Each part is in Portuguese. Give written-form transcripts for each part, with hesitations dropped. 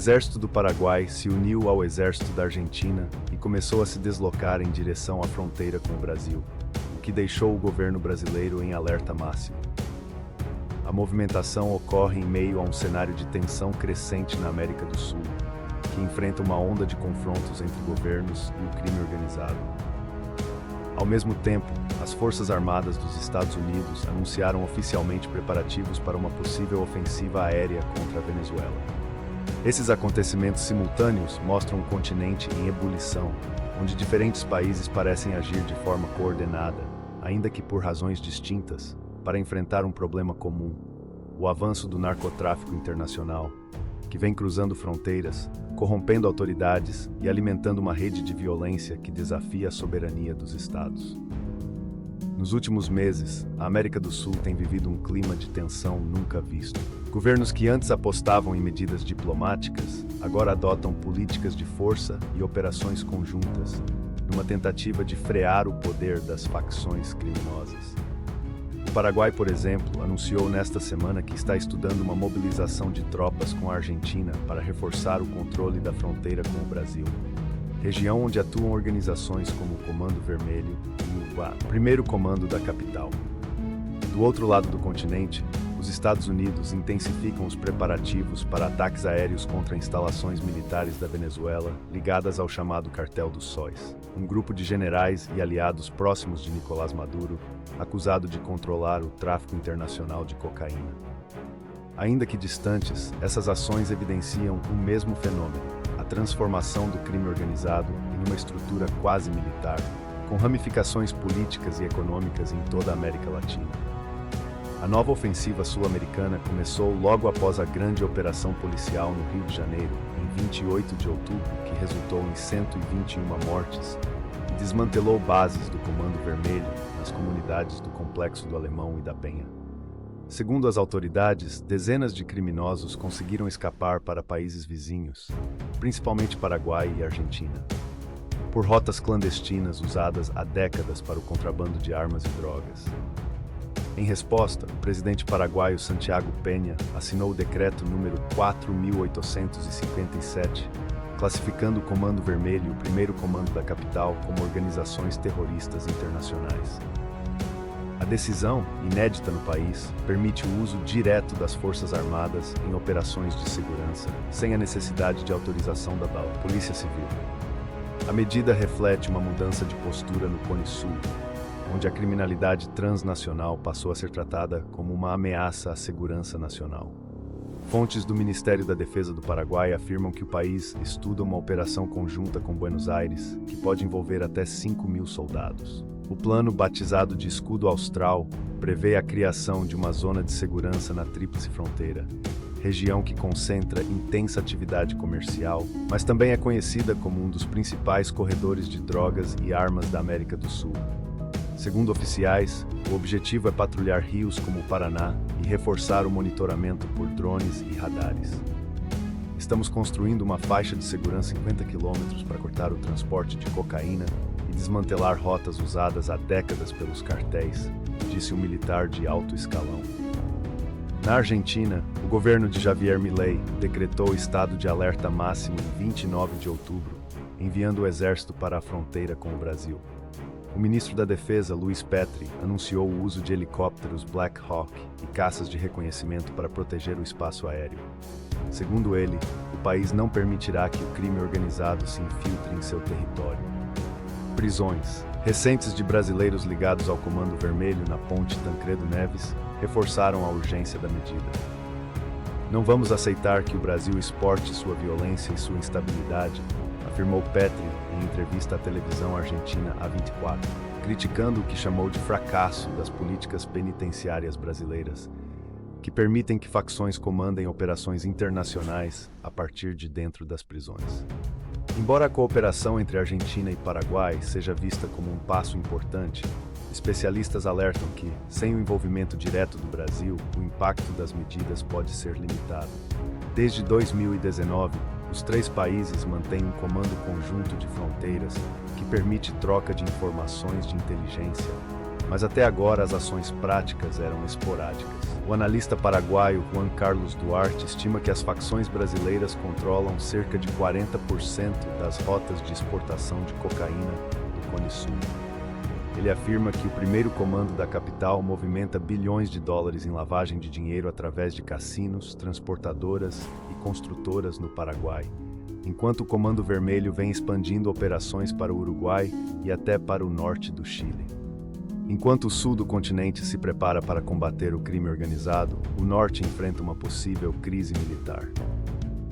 exército do Paraguai se uniu ao exército da Argentina e começou a se deslocar em direção à fronteira com o Brasil, o que deixou o governo brasileiro em alerta máximo. A movimentação ocorre em meio a um cenário de tensão crescente na América do Sul, que enfrenta uma onda de confrontos entre governos e o crime organizado. Ao mesmo tempo, as Forças Armadas dos Estados Unidos anunciaram oficialmente preparativos para uma possível ofensiva aérea contra a Venezuela. Esses acontecimentos simultâneos mostram um continente em ebulição, onde diferentes países parecem agir de forma coordenada, ainda que por razões distintas, para enfrentar um problema comum: o avanço do narcotráfico internacional, que vem cruzando fronteiras, corrompendo autoridades e alimentando uma rede de violência que desafia a soberania dos Estados. Nos últimos meses, a América do Sul tem vivido um clima de tensão nunca visto. Governos que antes apostavam em medidas diplomáticas, agora adotam políticas de força e operações conjuntas, numa tentativa de frear o poder das facções criminosas. O Paraguai, por exemplo, anunciou nesta semana que está estudando uma mobilização de tropas com a Argentina para reforçar o controle da fronteira com o Brasil, região onde atuam organizações como o Comando Vermelho e o Primeiro Comando da capital. Do outro lado do continente, os Estados Unidos intensificam os preparativos para ataques aéreos contra instalações militares da Venezuela ligadas ao chamado Cartel dos Sóis, um grupo de generais e aliados próximos de Nicolás Maduro, acusado de controlar o tráfico internacional de cocaína. Ainda que distantes, essas ações evidenciam o mesmo fenômeno: a transformação do crime organizado em uma estrutura quase militar, com ramificações políticas e econômicas em toda a América Latina. A nova ofensiva sul-americana começou logo após a grande operação policial no Rio de Janeiro, em 28 de outubro, que resultou em 121 mortes e desmantelou bases do Comando Vermelho nas comunidades do Complexo do Alemão e da Penha. Segundo as autoridades, dezenas de criminosos conseguiram escapar para países vizinhos, principalmente Paraguai e Argentina, por rotas clandestinas usadas há décadas para o contrabando de armas e drogas. Em resposta, o presidente paraguaio Santiago Peña assinou o decreto número 4.857, classificando o Comando Vermelho e o Primeiro Comando da capital como organizações terroristas internacionais. A decisão, inédita no país, permite o uso direto das Forças Armadas em operações de segurança, sem a necessidade de autorização da Polícia Civil. A medida reflete uma mudança de postura no Cone Sul, onde a criminalidade transnacional passou a ser tratada como uma ameaça à segurança nacional. Fontes do Ministério da Defesa do Paraguai afirmam que o país estuda uma operação conjunta com Buenos Aires, que pode envolver até 5.000 soldados. O plano, batizado de Escudo Austral, prevê a criação de uma zona de segurança na Tríplice Fronteira, região que concentra intensa atividade comercial, mas também é conhecida como um dos principais corredores de drogas e armas da América do Sul. Segundo oficiais, o objetivo é patrulhar rios como o Paraná e reforçar o monitoramento por drones e radares. Estamos construindo uma faixa de segurança 50 km para cortar o transporte de cocaína e desmantelar rotas usadas há décadas pelos cartéis, disse um militar de alto escalão. Na Argentina, o governo de Javier Milei decretou estado de alerta máximo em 29 de outubro, enviando o exército para a fronteira com o Brasil. O ministro da Defesa, Luiz Petri, anunciou o uso de helicópteros Black Hawk e caças de reconhecimento para proteger o espaço aéreo. Segundo ele, o país não permitirá que o crime organizado se infiltre em seu território. Prisões recentes de brasileiros ligados ao Comando Vermelho na Ponte Tancredo Neves reforçaram a urgência da medida. Não vamos aceitar que o Brasil exporte sua violência e sua instabilidade, afirmou Petri em entrevista à televisão argentina A24, criticando o que chamou de fracasso das políticas penitenciárias brasileiras, que permitem que facções comandem operações internacionais a partir de dentro das prisões. Embora a cooperação entre Argentina e Paraguai seja vista como um passo importante, especialistas alertam que, sem o envolvimento direto do Brasil, o impacto das medidas pode ser limitado. Desde 2019, os três países mantêm um comando conjunto de fronteiras que permite troca de informações de inteligência, mas até agora as ações práticas eram esporádicas. O analista paraguaio Juan Carlos Duarte estima que as facções brasileiras controlam cerca de 40% das rotas de exportação de cocaína do Cone Sul. Ele afirma que o primeiro comando da capital movimenta bilhões de dólares em lavagem de dinheiro através de cassinos, transportadoras e construtoras no Paraguai, enquanto o Comando Vermelho vem expandindo operações para o Uruguai e até para o norte do Chile. Enquanto o sul do continente se prepara para combater o crime organizado, o norte enfrenta uma possível crise militar.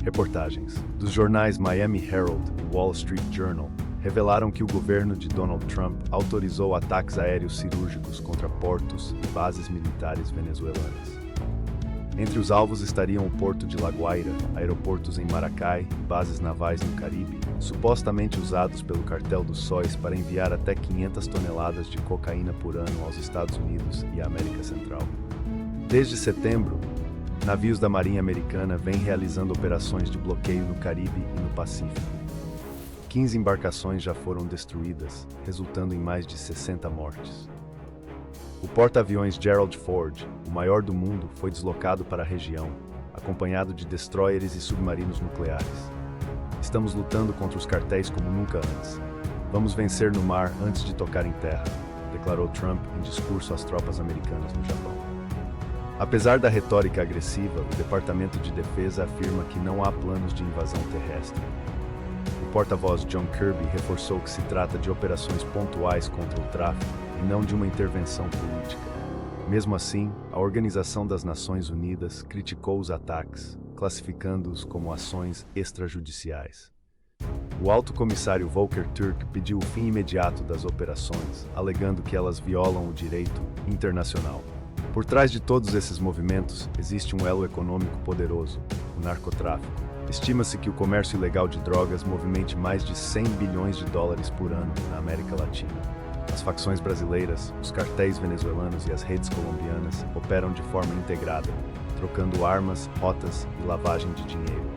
Reportagens dos jornais Miami Herald e Wall Street Journal revelaram que o governo de Donald Trump autorizou ataques aéreos cirúrgicos contra portos e bases militares venezuelanas. Entre os alvos estariam o porto de La Guaira, aeroportos em Maracay e bases navais no Caribe, supostamente usados pelo cartel dos sóis para enviar até 500 toneladas de cocaína por ano aos Estados Unidos e à América Central. Desde setembro, navios da Marinha Americana vêm realizando operações de bloqueio no Caribe e no Pacífico. 15 embarcações já foram destruídas, resultando em mais de 60 mortes. O porta-aviões Gerald Ford, o maior do mundo, foi deslocado para a região, acompanhado de destroyers e submarinos nucleares. Estamos lutando contra os cartéis como nunca antes. Vamos vencer no mar antes de tocar em terra, declarou Trump em discurso às tropas americanas no Japão. Apesar da retórica agressiva, o Departamento de Defesa afirma que não há planos de invasão terrestre. O porta-voz John Kirby reforçou que se trata de operações pontuais contra o tráfico e não de uma intervenção política. Mesmo assim, a Organização das Nações Unidas criticou os ataques, classificando-os como ações extrajudiciais. O alto comissário Volker Turk pediu o fim imediato das operações, alegando que elas violam o direito internacional. Por trás de todos esses movimentos, existe um elo econômico poderoso, o narcotráfico. Estima-se que o comércio ilegal de drogas movimente mais de 100 bilhões de dólares por ano na América Latina. As facções brasileiras, os cartéis venezuelanos e as redes colombianas operam de forma integrada, trocando armas, rotas e lavagem de dinheiro.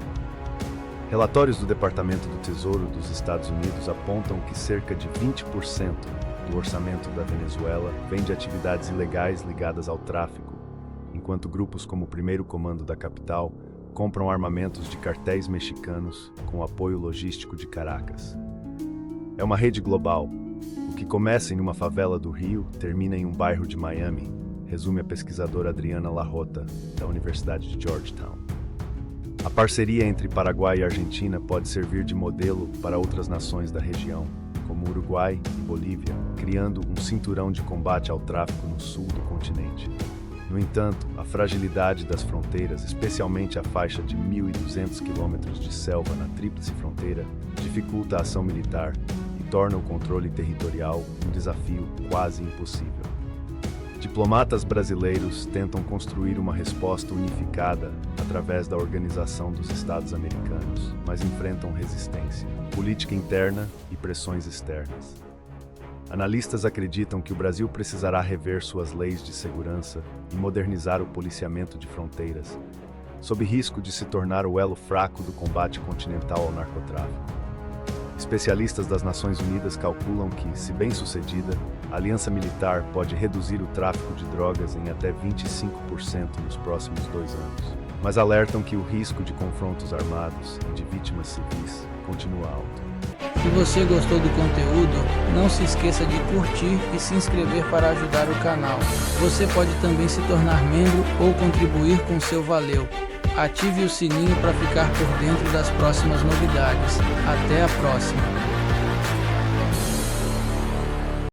Relatórios do Departamento do Tesouro dos Estados Unidos apontam que cerca de 20% do orçamento da Venezuela vem de atividades ilegais ligadas ao tráfico, enquanto grupos como o Primeiro Comando da capital compram armamentos de cartéis mexicanos com apoio logístico de Caracas. É uma rede global. O que começa em uma favela do Rio termina em um bairro de Miami, resume a pesquisadora Adriana Larrota, da Universidade de Georgetown. A parceria entre Paraguai e Argentina pode servir de modelo para outras nações da região, como Uruguai e Bolívia, criando um cinturão de combate ao tráfico no sul do continente. No entanto, a fragilidade das fronteiras, especialmente a faixa de 1.200 quilômetros de selva na Tríplice Fronteira, dificulta a ação militar e torna o controle territorial um desafio quase impossível. Diplomatas brasileiros tentam construir uma resposta unificada através da Organização dos Estados Americanos, mas enfrentam resistência, política interna e pressões externas. Analistas acreditam que o Brasil precisará rever suas leis de segurança e modernizar o policiamento de fronteiras, sob risco de se tornar o elo fraco do combate continental ao narcotráfico. Especialistas das Nações Unidas calculam que, se bem-sucedida, a aliança militar pode reduzir o tráfico de drogas em até 25% nos próximos 2 anos, mas alertam que o risco de confrontos armados e de vítimas civis continua alto. Se você gostou do conteúdo, não se esqueça de curtir e se inscrever para ajudar o canal. Você pode também se tornar membro ou contribuir com seu valeu. Ative o sininho para ficar por dentro das próximas novidades. Até a próxima!